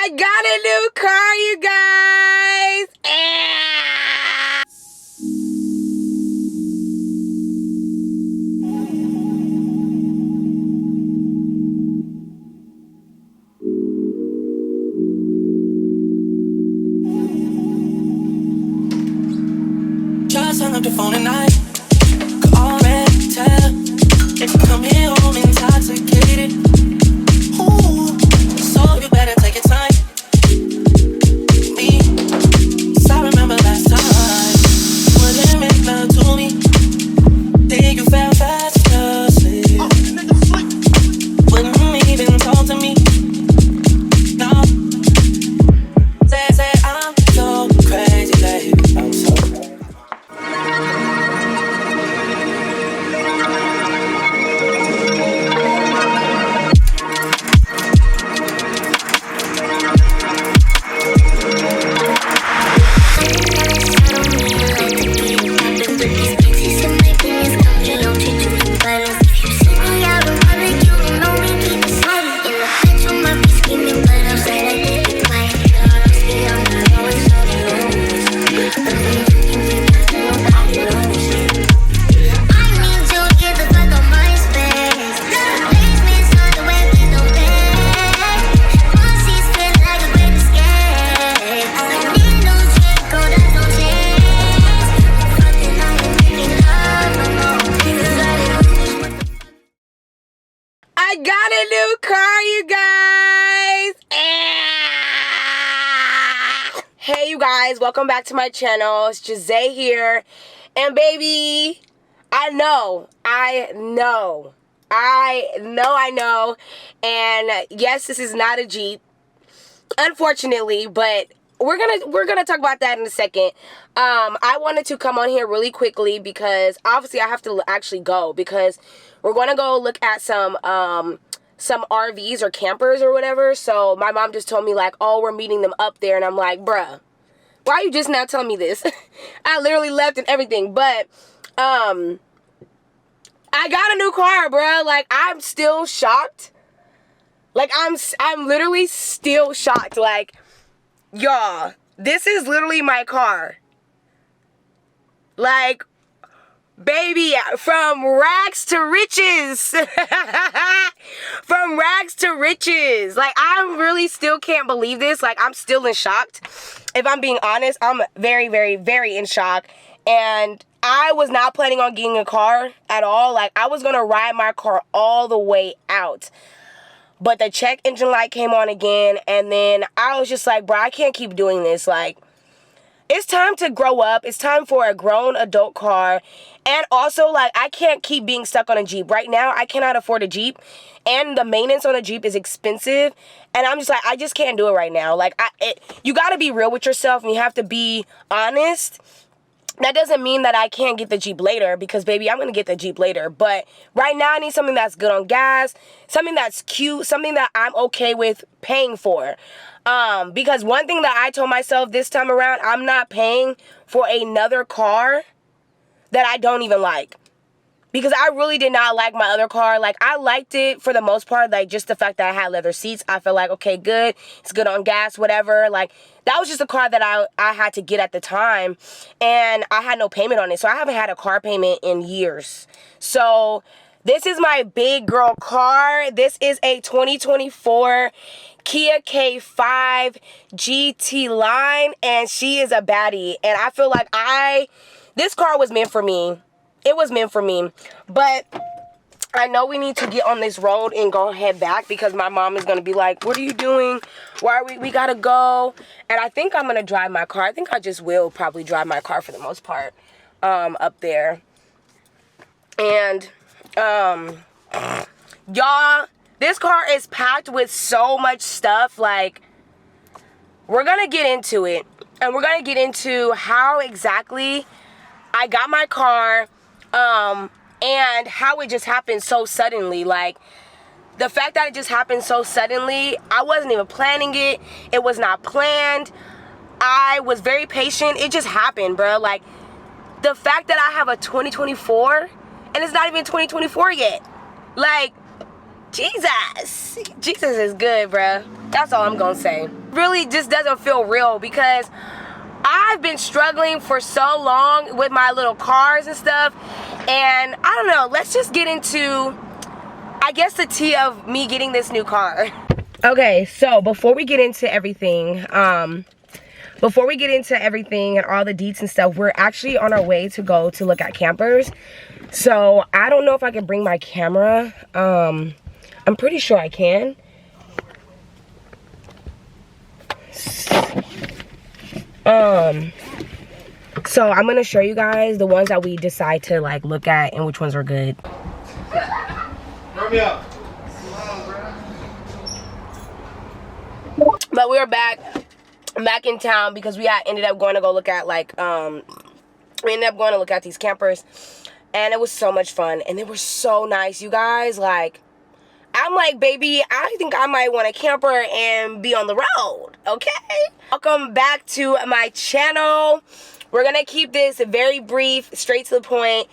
I got a new car, you guys. Just hung up the phone and I could already tell if you come here home intoxicated. Ooh, so you better take your time. Me, 'cause I remember last time you wouldn't make love to me. Then you fell fast asleep. Wouldn't even talk to me. No, say I'm so crazy, baby. I'm so I got a new car, you guys. Hey, you guys, welcome back to my channel. It's 𝚲𝚃 here. And baby, I know. And yes, this is not a Jeep, unfortunately, but we're gonna talk about that in a second. I wanted to come on here really quickly because obviously I have to actually go because we're gonna go look at some RVs or campers or whatever. So my mom just told me like, oh, we're meeting them up there, and I'm like, bruh, why are you just now telling me this? I literally left and everything, but I got a new car, bruh. Like, I'm still shocked. Like, I'm literally still shocked. Like, y'all, this is literally my car. Like, baby, from rags to riches. From rags to riches. Like, I really still can't believe this. Like, I'm still in shock. If I'm being honest, I'm very, very, very in shock. And I was not planning on getting a car at all. Like, I was going to ride my car all the way out. But the check engine light came on again. And then I was just like, bro, I can't keep doing this. Like, it's time to grow up. It's time for a grown adult car. And also, like, I can't keep being stuck on a Jeep. Right now, I cannot afford a Jeep. And the maintenance on a Jeep is expensive. And I'm just like, I just can't do it right now. Like, you got to be real with yourself. And you have to be honest. That doesn't mean that I can't get the Jeep later. Because, baby, I'm going to get the Jeep later. But right now, I need something that's good on gas. Something that's cute. Something that I'm okay with paying for. Because one thing that I told myself this time around, I'm not paying for another car that I don't even like. Because I really did not like my other car. Like, I liked it for the most part. Like, just the fact that I had leather seats. I felt like, okay, good. It's good on gas, whatever. Like, that was just a car that I had to get at the time. And I had no payment on it. So, I haven't had a car payment in years. So, this is my big girl car. This is a 2024 Kia K5 GT line. And she is a baddie. And I feel like this car was meant for me. It was meant for me. But I know we need to get on this road and go head back because my mom is going to be like, what are you doing? Why are we got to go. And I think I'm going to drive my car. I think I just will probably drive my car for the most part up there. And y'all, this car is packed with so much stuff. Like, we're going to get into it. And we're going to get into how exactly I got my car. And how it just happened so suddenly. Like, the fact that it just happened so suddenly, I wasn't even planning it. It was not planned. I was very patient. It just happened, bro. Like, the fact that I have a 2024 and it's not even 2024 yet. Like, Jesus is good, bruh. That's all I'm gonna say. Really just doesn't feel real because I've been struggling for so long with my little cars and stuff, and I don't know, let's just get into, I guess, the tea of me getting this new car. Okay, so before we get into everything, and all the deets and stuff, we're actually on our way to go to look at campers. So I don't know if I can bring my camera. I'm pretty sure I can. So I'm gonna show you guys the ones that we decide to like look at and which ones are good. Run me up. But we're back in town because we ended up going to go look at these campers, and it was so much fun and they were so nice, you guys. Like, I'm like, baby, I think I might want a camper and be on the road, okay? Welcome back to my channel. We're gonna keep this very brief, straight to the point,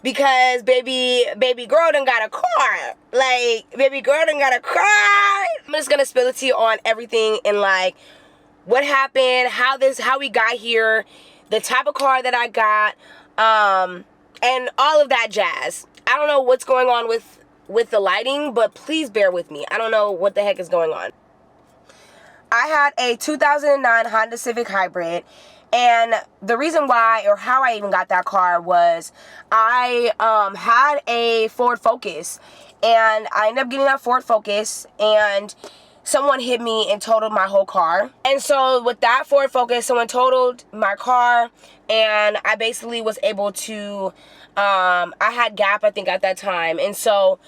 because baby girl done got a car. Like, baby girl done got a car. I'm just gonna spill the tea on everything and like what happened, how we got here, the type of car that I got, and all of that jazz. I don't know what's going on with the lighting, but please bear with me. I don't know what the heck is going on. I had a 2009 Honda Civic Hybrid, and the reason why, or how I even got that car, was I had a Ford Focus, and I ended up getting that Ford Focus, and someone hit me and totaled my whole car. And so with that Ford Focus, someone totaled my car, and I basically was able to, I had Gap, I think, at that time, and so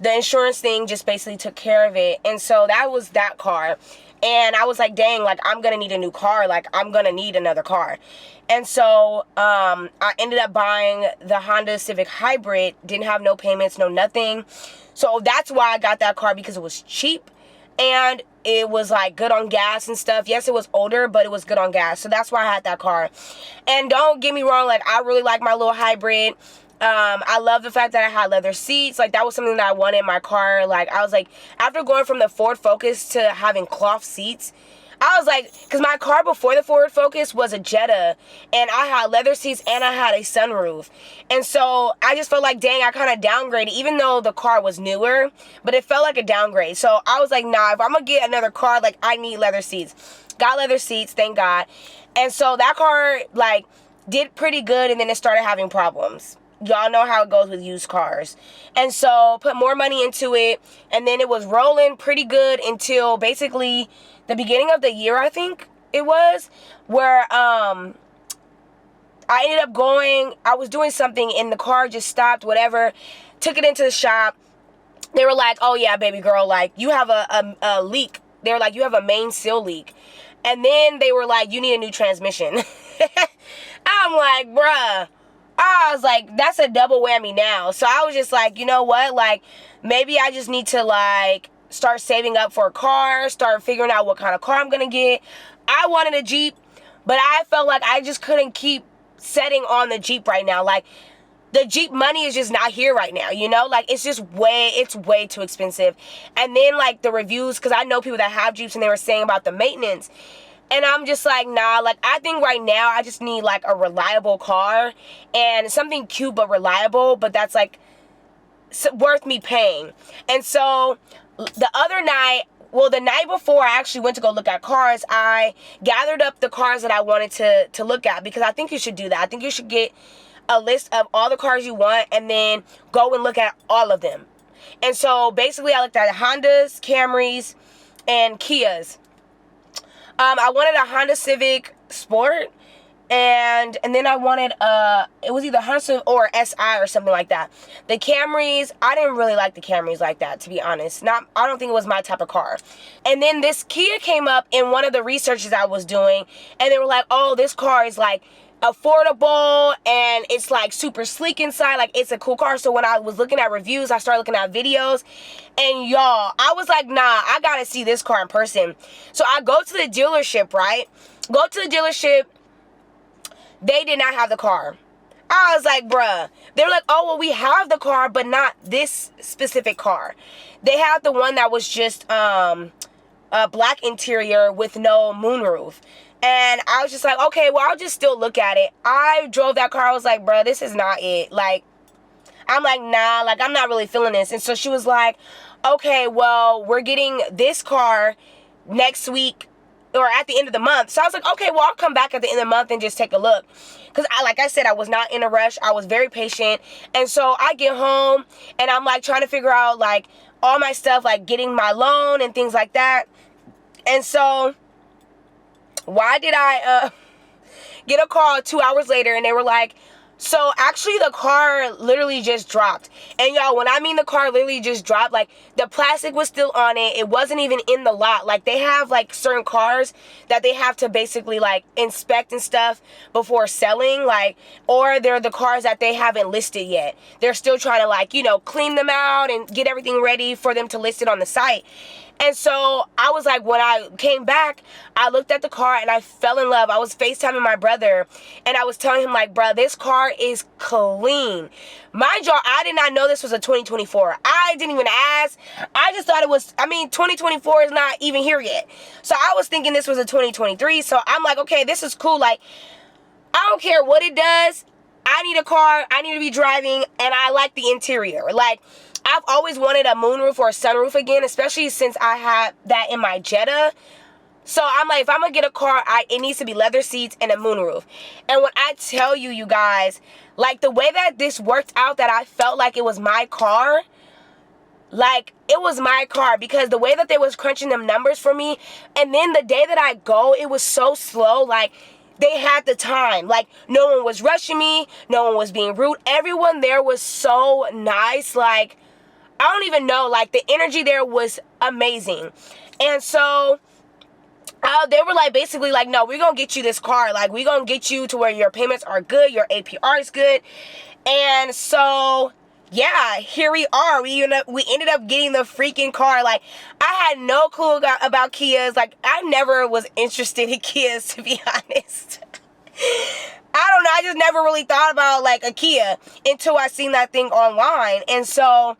the insurance thing just basically took care of it. And so that was that car. And I was like, dang, like, I'm gonna need a new car. Like, I'm gonna need another car. And so I ended up buying the Honda Civic Hybrid. Didn't have no payments, no nothing. So that's why I got that car, because it was cheap and it was like good on gas and stuff. Yes, it was older, but it was good on gas. So that's why I had that car. And don't get me wrong, like, I really like my little hybrid. I love the fact that I had leather seats. Like, that was something that I wanted in my car. Like, I was like, after going from the Ford Focus to having cloth seats, I was like, because my car before the Ford Focus was a Jetta, and I had leather seats and I had a sunroof. And so I just felt like, dang, I kind of downgraded, even though the car was newer, but it felt like a downgrade. So I was like, nah, if I'm gonna get another car, like, I need leather seats. Got leather seats, thank God. And so that car, like, did pretty good, and then it started having problems. Y'all know how it goes with used cars. And so put more money into it, and then it was rolling pretty good until basically the beginning of the year, I think it was, where I ended up going, I was doing something and the car just stopped, whatever. Took it into the shop. They were like, oh yeah, baby girl, like, you have a leak. They were like, you have a main seal leak. And then they were like, you need a new transmission. I'm like, bruh. I was like, that's a double whammy now. So I was just like, you know what? Like, maybe I just need to, like, start saving up for a car, start figuring out what kind of car I'm going to get. I wanted a Jeep, but I felt like I just couldn't keep setting on the Jeep right now. Like, the Jeep money is just not here right now, you know? Like, it's just way too expensive. And then, like, the reviews, because I know people that have Jeeps, and they were saying about the maintenance. And I'm just like, nah, like, I think right now I just need, like, a reliable car and something cute but reliable, but that's, like, worth me paying. And so the other night, well, the night before I actually went to go look at cars, I gathered up the cars that I wanted to look at, because I think you should do that. I think you should get a list of all the cars you want and then go and look at all of them. And so basically I looked at Hondas, Camrys, and Kias. I wanted a Honda Civic Sport, and then I wanted it was either Honda Civic or SI or something like that. The Camrys, I didn't really like the Camrys like that, to be honest. I don't think it was my type of car. And then this Kia came up in one of the researches I was doing, and they were like, oh, this car is like affordable and it's like super sleek inside, like, it's a cool car. So when I was looking at reviews, I started looking at videos, and y'all, I was like, nah, I gotta see this car in person. So I go to the dealership, right? Go to the dealership. They did not have the car. I was like, bruh. They're like, oh, well, we have the car, but not this specific car. They had the one that was just a black interior with no moonroof. And I was just like, okay, well, I'll just still look at it. I drove that car. I was like, bruh, this is not it. Like, I'm like, nah, like, I'm not really feeling this. And so she was like, okay, well, we're getting this car next week or at the end of the month. So I was like, okay, well, I'll come back at the end of the month and just take a look. Because, like I said, I was not in a rush. I was very patient. And so I get home and I'm, like, trying to figure out, like, all my stuff, like getting my loan and things like that. And so why did I get a call 2 hours later and they were like, so actually the car literally just dropped. And y'all, when I mean the car literally just dropped, like the plastic was still on it. It wasn't even in the lot. Like they have like certain cars that they have to basically like inspect and stuff before selling, like, or they're the cars that they haven't listed yet. They're still trying to like, you know, clean them out and get everything ready for them to list it on the site. And so I was like, when I came back, I looked at the car and I fell in love. I was FaceTiming my brother and I was telling him like, bro, this car is clean. Mind y'all, I did not know this was a 2024. I didn't even ask. I just thought it was, 2024 is not even here yet. So I was thinking this was a 2023. So I'm like, okay, this is cool. Like, I don't care what it does. I need a car. I need to be driving and I like the interior. Like, I've always wanted a moonroof or a sunroof again, especially since I had that in my Jetta. So I'm like, if I'm going to get a car, it needs to be leather seats and a moonroof. And when I tell you, you guys, like the way that this worked out, that I felt like it was my car, like it was my car, because the way that they was crunching them numbers for me, and then the day that I go, it was so slow, like they had the time. Like no one was rushing me, no one was being rude. Everyone there was so nice. Like, I don't even know, like the energy there was amazing. And so they were like, basically like, no, we're going to get you this car. Like, we're going to get you to where your payments are good, your APR is good. And so, yeah, here we are. We ended up getting the freaking car. Like, I had no clue about Kias. Like, I never was interested in Kias, to be honest. I don't know. I just never really thought about like a Kia until I seen that thing online. And so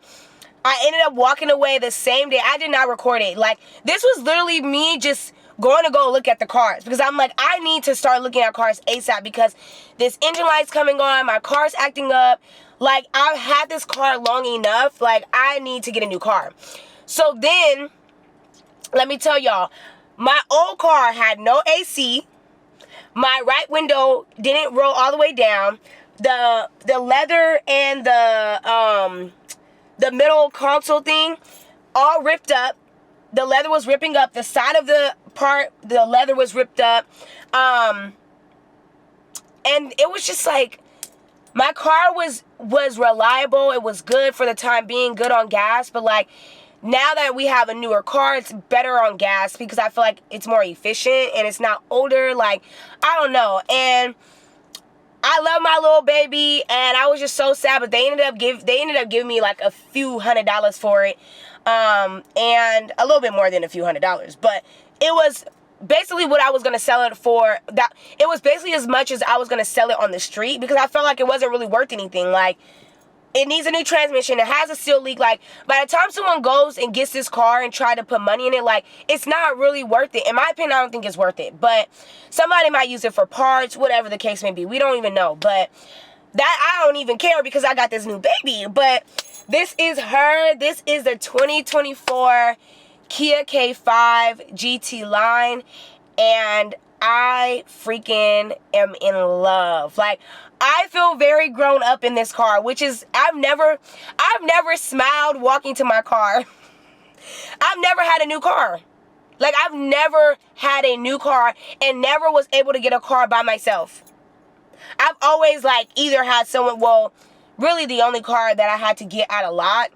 I ended up walking away the same day. I did not record it. Like, this was literally me just going to go look at the cars, because I'm like, I need to start looking at cars ASAP, because this engine light's coming on, my car's acting up. Like, I've had this car long enough. Like, I need to get a new car. So then, let me tell y'all, my old car had no AC. My right window didn't roll all the way down. The leather and the middle console thing all ripped up. The leather was ripping up. The side of the leather was ripped up. And it was just like, my car was reliable. It was good for the time being, good on gas. But like, now that we have a newer car, it's better on gas, because I feel like it's more efficient and it's not older. Like, I don't know. And I love my little baby, and I was just so sad, but they ended up giving me like a few $100s for it, and a little bit more than a few $100s, but it was basically what I was gonna sell it for. That it was basically as much as I was gonna sell it on the street, because I felt like it wasn't really worth anything. Like, it needs a new transmission. It has a seal leak. Like, by the time someone goes and gets this car and try to put money in it, like, it's not really worth it. In my opinion, I don't think it's worth it. But somebody might use it for parts, whatever the case may be. We don't even know. But that, I don't even care, because I got this new baby. But this is her. This is the 2024 Kia K5 GT line. And I freaking am in love. Like, I feel very grown up in this car, which is, I've never smiled walking to my car. I've never had a new car. Like, I've never had a new car and never was able to get a car by myself. I've always, like, either had someone, well, really the only car that I had to get out a lot,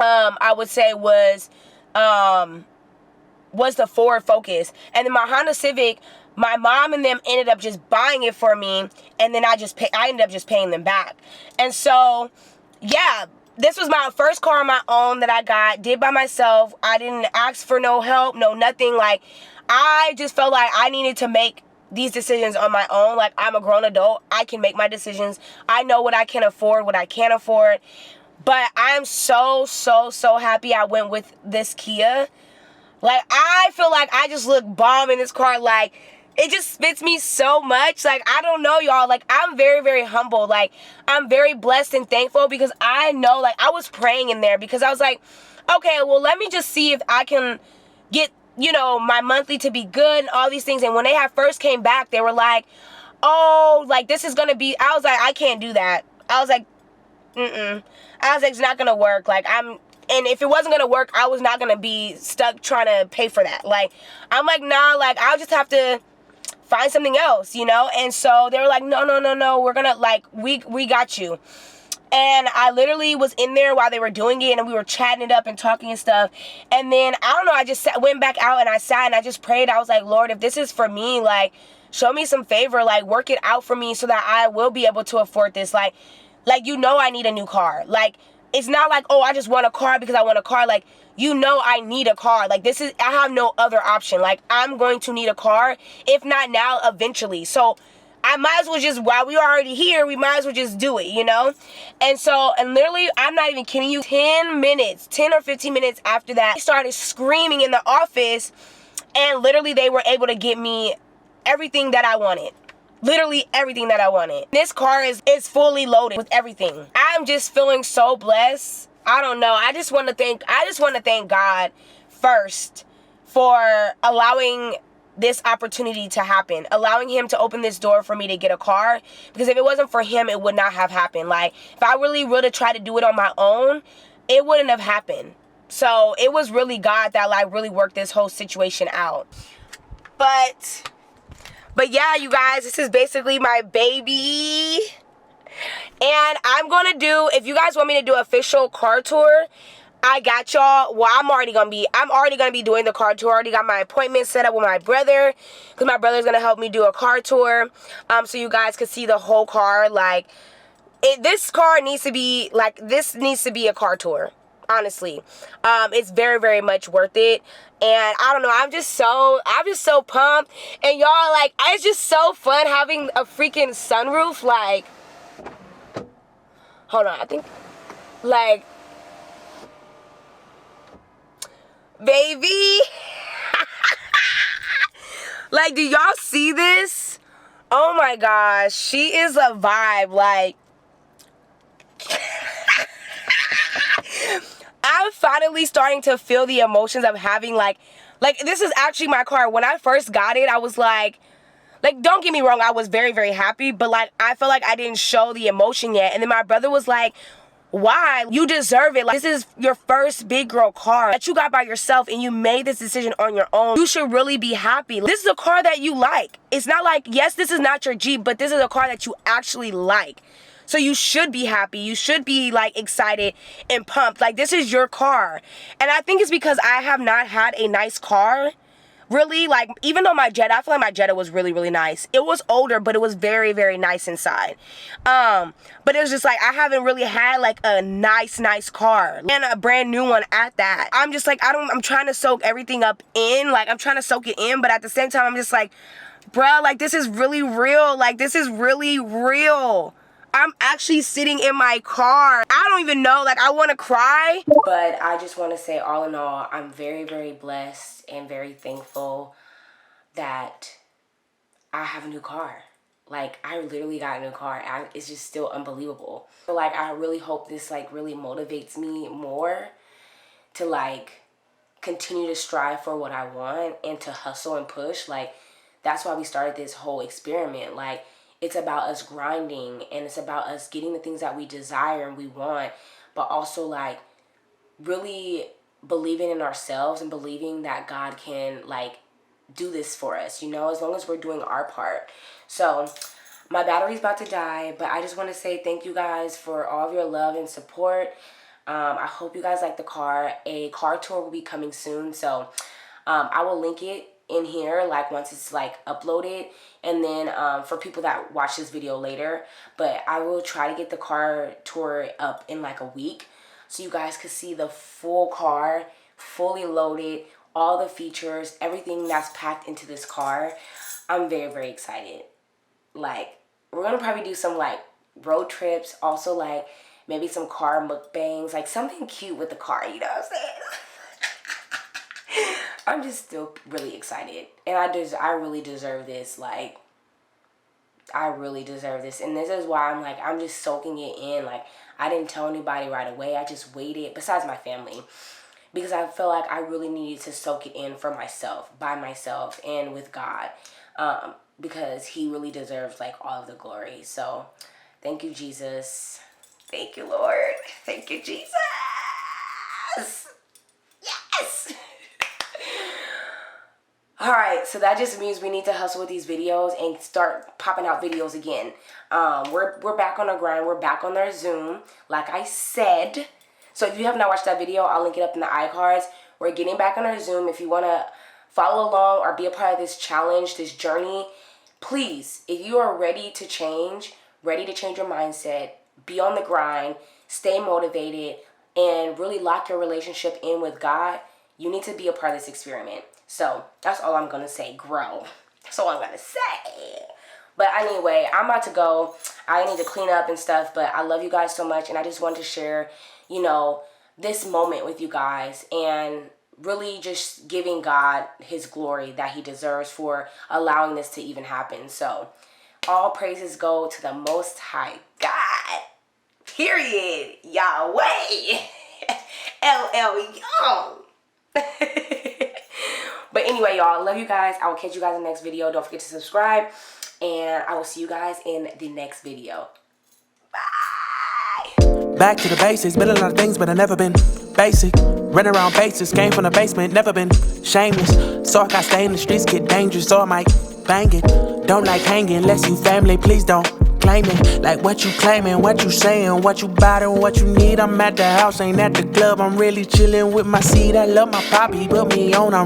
I would say was the Ford Focus. And then my Honda Civic, my mom and them ended up just buying it for me, and then I ended up just paying them back. And so, yeah, this was my first car on my own that I did by myself. I didn't ask for no help, no nothing. Like, I just felt like I needed to make these decisions on my own. Like, I'm a grown adult. I can make my decisions. I know what I can afford, what I can't afford. But I'm so, so, so happy I went with this Kia. Like, I feel like I just look bomb in this car. Like, it just fits me so much. Like, I don't know, y'all. Like, I'm very, very humble. Like, I'm very blessed and thankful because I know, like, I was praying in there because I was like, okay, well, let me just see if I can get, you know, my monthly to be good and all these things. And when they had first came back, they were like, oh, like, this is going to be, I was like, I can't do that. I was like, I was like, it's not going to work. Like, and if it wasn't going to work, I was not going to be stuck trying to pay for that. Like, I'm like, nah, like, I'll just have to find something else, you know? And so they were like, no, we're going to, like, we got you. And I literally was in there while they were doing it, and we were chatting it up and talking and stuff. And then, I don't know, I just went back out and I sat and I just prayed. I was like, Lord, if this is for me, like, show me some favor, like, work it out for me so that I will be able to afford this. Like, you know, I need a new car. Like, it's not like, oh, I just want a car because I want a car. Like, you know, I need a car. Like, I have no other option. Like, I'm going to need a car. If not now, eventually. So, I might as well just, while we are already here, we might as well just do it, you know? And so, and literally, I'm not even kidding you, 10 or 15 minutes after that, they started screaming in the office, and literally, they were able to get me everything that I wanted. Literally everything that I wanted. This car is fully loaded with everything. I'm just feeling so blessed. I don't know. I just want to thank God first for allowing this opportunity to happen, allowing him to open this door for me to get a car, because if it wasn't for him, it would not have happened. Like, if I really would have tried to do it on my own, it wouldn't have happened. So it was really God that, like, really worked this whole situation out. But yeah, you guys, this is basically my baby. And I'm going to do, if you guys want me to do an official car tour, I got y'all. Well, I'm already going to be doing the car tour. I already got my appointment set up with my brother, because my brother's going to help me do a car tour. So you guys can see the whole car. Like, this car needs to be, like, this needs to be a car tour. Honestly, it's very, very much worth it. And I don't know, I'm just so pumped. And y'all, like, it's just so fun having a freaking sunroof. Like, hold on, I think, like, baby, like, do y'all see this? Oh my gosh, she is a vibe. Like, I'm finally starting to feel the emotions of having, like, this is actually my car. When I first got it, I was like, don't get me wrong, I was very, very happy, but, like, I felt like I didn't show the emotion yet. And then my brother was like, why? You deserve it. Like, this is your first big girl car that you got by yourself, and you made this decision on your own. You should really be happy. This is a car that you like. It's not like, yes, this is not your Jeep, but this is a car that you actually like. So you should be happy. You should be, like, excited and pumped. Like, this is your car. And I think it's because I have not had a nice car. Really, like, even though my Jetta, I feel like my Jetta was really, really nice. It was older, but it was very, very nice inside. But it was just like, I haven't really had, like, a nice car. And a brand new one at that. I'm just like, I'm trying to soak everything up in. Like, I'm trying to soak it in, but at the same time, I'm just like, bruh, like, this is really real. Like, this is really real. I'm actually sitting in my car. I don't even know, like, I want to cry. But I just want to say, all in all, I'm very, very blessed and very thankful that I have a new car. Like, I literally got a new car. It's just still unbelievable. But, like, I really hope this, like, really motivates me more to, like, continue to strive for what I want and to hustle and push. Like, that's why we started this whole experiment. Like, it's about us grinding, and it's about us getting the things that we desire and we want, but also, like, really believing in ourselves and believing that God can, like, do this for us, you know, as long as we're doing our part. So my battery's about to die, but I just want to say thank you guys for all of your love and support. I hope you guys like the car. A car tour will be coming soon, so I will link it in here, like, once it's, like, uploaded, and then for people that watch this video later. But I will try to get the car tour up in, like, a week, so you guys can see the full car, fully loaded, all the features, everything that's packed into this car. I'm very, very excited. Like, we're gonna probably do some like road trips, also like maybe some car mukbangs, like something cute with the car, you know what I'm saying? I'm just still really excited, and I really deserve this. Like, I really deserve this, and this is why I'm just soaking it in. Like, I didn't tell anybody right away. I just waited, besides my family, because I feel like I really needed to soak it in for myself, by myself, and with God, because he really deserves like all of the glory. So thank you, Jesus. Thank you, Lord. Thank you, Jesus. Yes. All right, so that just means we need to hustle with these videos and start popping out videos again. We're back on our grind. We're back on our Zoom, like I said. So if you have not watched that video, I'll link it up in the iCards. We're getting back on our Zoom. If you want to follow along or be a part of this challenge, this journey, please, if you are ready to change your mindset, be on the grind, stay motivated, and really lock your relationship in with God, you need to be a part of this experiment. So that's all I'm going to say. Grow. That's all I'm going to say. But anyway, I'm about to go. I need to clean up and stuff, but I love you guys so much, and I just wanted to share, you know, this moment with you guys, and really just giving God his glory that he deserves for allowing this to even happen. So all praises go to the Most High God. Period. Yahweh. LL Young. But anyway, y'all, love you guys. I will catch you guys in the next video. Don't forget to subscribe, and I will see you guys in the next video. Bye. Back to the basics, been a lot of things, but I never been basic. Run around bases, came from the basement, never been shameless. So I got stay in the streets, get dangerous, so I might bang it. Don't like hanging unless you family, please don't claim it. Like what you claiming, what you saying, what you bout and what you need. I'm at the house, ain't at the club. I'm really chilling with my seed. I love my poppy, put me on.